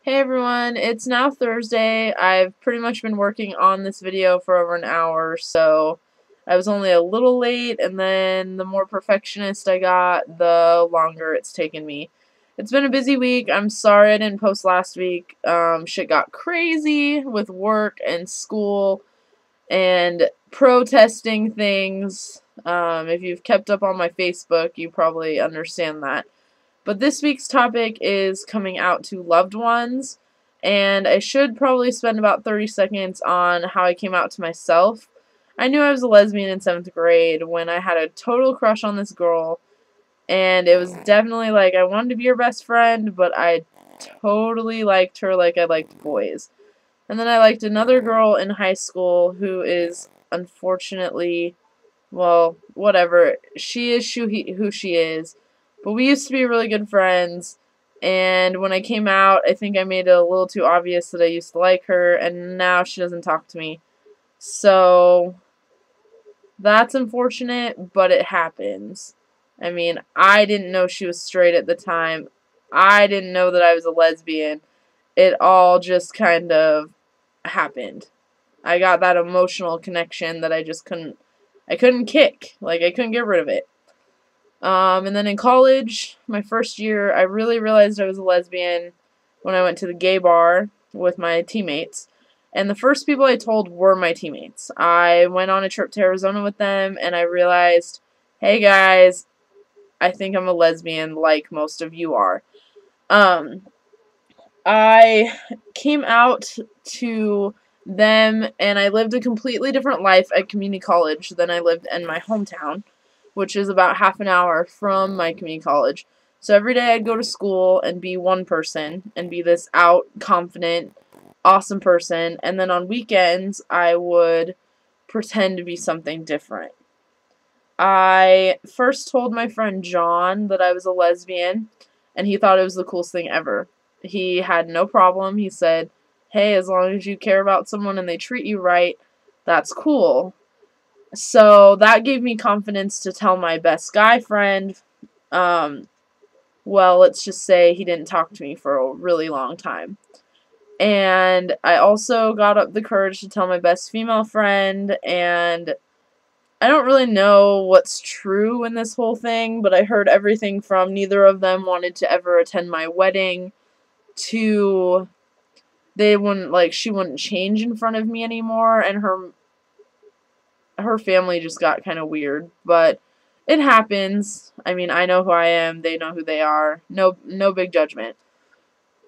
Hey everyone, it's now Thursday. I've pretty much been working on this video for over an hour, so I was only a little late, and then the more perfectionist I got, the longer it's taken me. It's been a busy week. I'm sorry I didn't post last week. Shit got crazy with work and school and protesting things. If you've kept up on my Facebook, you probably understand that. But this week's topic is coming out to loved ones, and I should probably spend about 30 seconds on how I came out to myself. I knew I was a lesbian in 7th grade when I had a total crush on this girl, and it was definitely like I wanted to be her best friend, but I totally liked her like I liked boys. And then I liked another girl in high school who is unfortunately, well, whatever. She is who she is. But we used to be really good friends, and when I came out, I think I made it a little too obvious that I used to like her, and now she doesn't talk to me. So, that's unfortunate, but it happens. I mean, I didn't know she was straight at the time. I didn't know that I was a lesbian. It all just kind of happened. I got that emotional connection that I couldn't kick. Like, I couldn't get rid of it. And then in college, my first year, I really realized I was a lesbian when I went to the gay bar with my teammates. And the first people I told were my teammates. I went on a trip to Arizona with them, and I realized, hey guys, I think I'm a lesbian like most of you are. I came out to them, and I lived a completely different life at community college than I lived in my hometown, which is about half an hour from my community college. So every day I'd go to school and be one person and be this out, confident, awesome person. And then on weekends, I would pretend to be something different. I first told my friend John that I was a lesbian, and he thought it was the coolest thing ever. He had no problem. He said, hey, as long as you care about someone and they treat you right, that's cool. So that gave me confidence to tell my best guy friend. Well, let's just say he didn't talk to me for a really long time. And I also got up the courage to tell my best female friend, and I don't really know what's true in this whole thing, but I heard everything from neither of them wanted to ever attend my wedding to she wouldn't change in front of me anymore, and her family just got kind of weird, but it happens. I mean, I know who I am, they know who they are. No big judgment.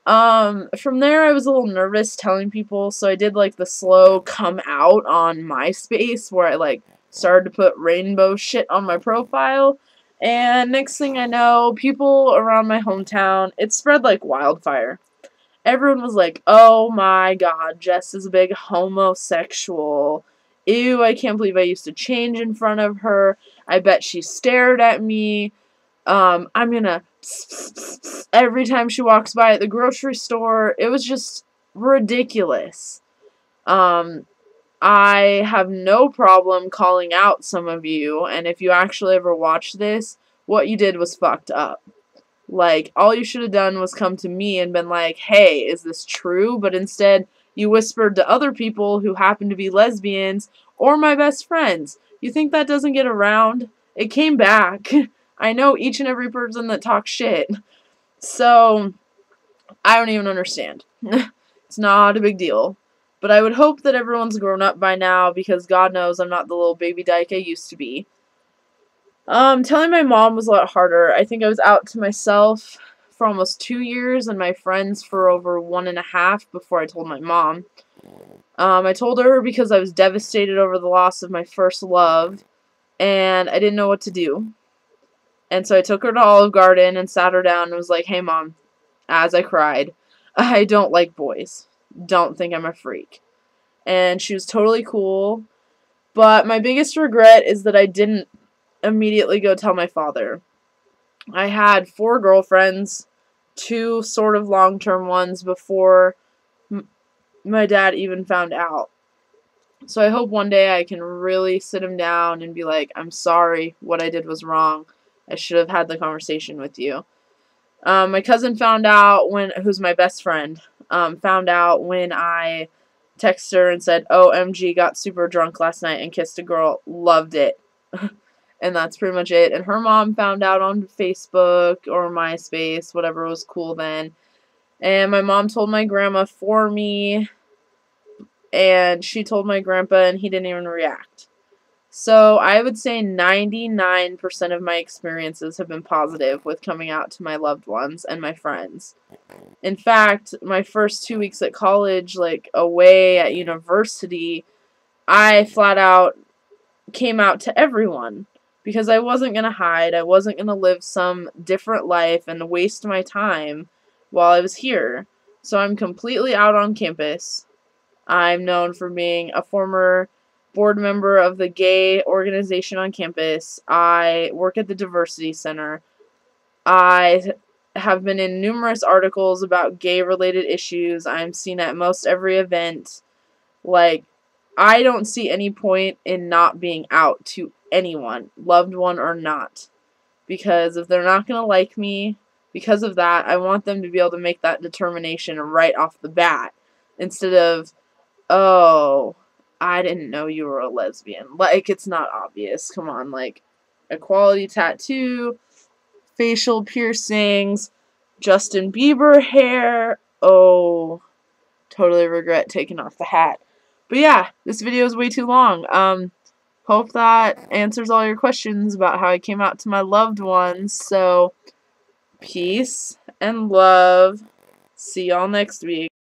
From there, I was a little nervous telling people, so I did, like, the slow come out on MySpace, where I, like, started to put rainbow shit on my profile, and next thing I know, people around my hometown, it spread like wildfire. Everyone was like, oh my god, Jess is a big homosexual. Ew, I can't believe I used to change in front of her. I bet she stared at me. I'm gonna every time she walks by at the grocery store. It was just ridiculous. I have no problem calling out some of you, and if you actually ever watch this, what you did was fucked up. Like, all you should have done was come to me and been like, hey, is this true? But instead, you whispered to other people who happen to be lesbians or my best friends. You think that doesn't get around? It came back. I know each and every person that talks shit. So, I don't even understand. It's not a big deal. But I would hope that everyone's grown up by now, because God knows I'm not the little baby dyke I used to be. Telling my mom was a lot harder. I think I was out to myself for almost 2 years and my friends for over 1.5 before I told my mom. I told her because I was devastated over the loss of my first love, and I didn't know what to do. And so I took her to Olive Garden and sat her down and was like, hey mom, as I cried, I don't like boys. Don't think I'm a freak. And she was totally cool, but my biggest regret is that I didn't immediately go tell my father. I had 4 girlfriends, 2 sort of long-term ones before my dad even found out. So I hope one day I can really sit him down and be like, I'm sorry, what I did was wrong. I should have had the conversation with you. My cousin found out who's my best friend. found out when I texted her and said, OMG, got super drunk last night and kissed a girl. Loved it. And that's pretty much it. And her mom found out on Facebook or MySpace, whatever was cool then. And my mom told my grandma for me, and she told my grandpa, and he didn't even react. So I would say 99% of my experiences have been positive with coming out to my loved ones and my friends. In fact, my first 2 weeks at college, like away at university, I flat out came out to everyone because I wasn't going to hide. I wasn't going to live some different life and waste my time while I was here. So I'm completely out on campus. I'm known for being a former board member of the gay organization on campus. I work at the Diversity Center. I have been in numerous articles about gay-related issues. I'm seen at most every event. Like, I don't see any point in not being out to anyone, loved one or not. Because if they're not going to like me because of that, I want them to be able to make that determination right off the bat. Instead of, oh, I didn't know you were a lesbian. Like, it's not obvious. Come on, like, equality tattoo, facial piercings, Justin Bieber hair. Oh, totally regret taking off the hat. But yeah, this video is way too long. Hope that answers all your questions about how I came out to my loved ones. So, peace and love. See y'all next week.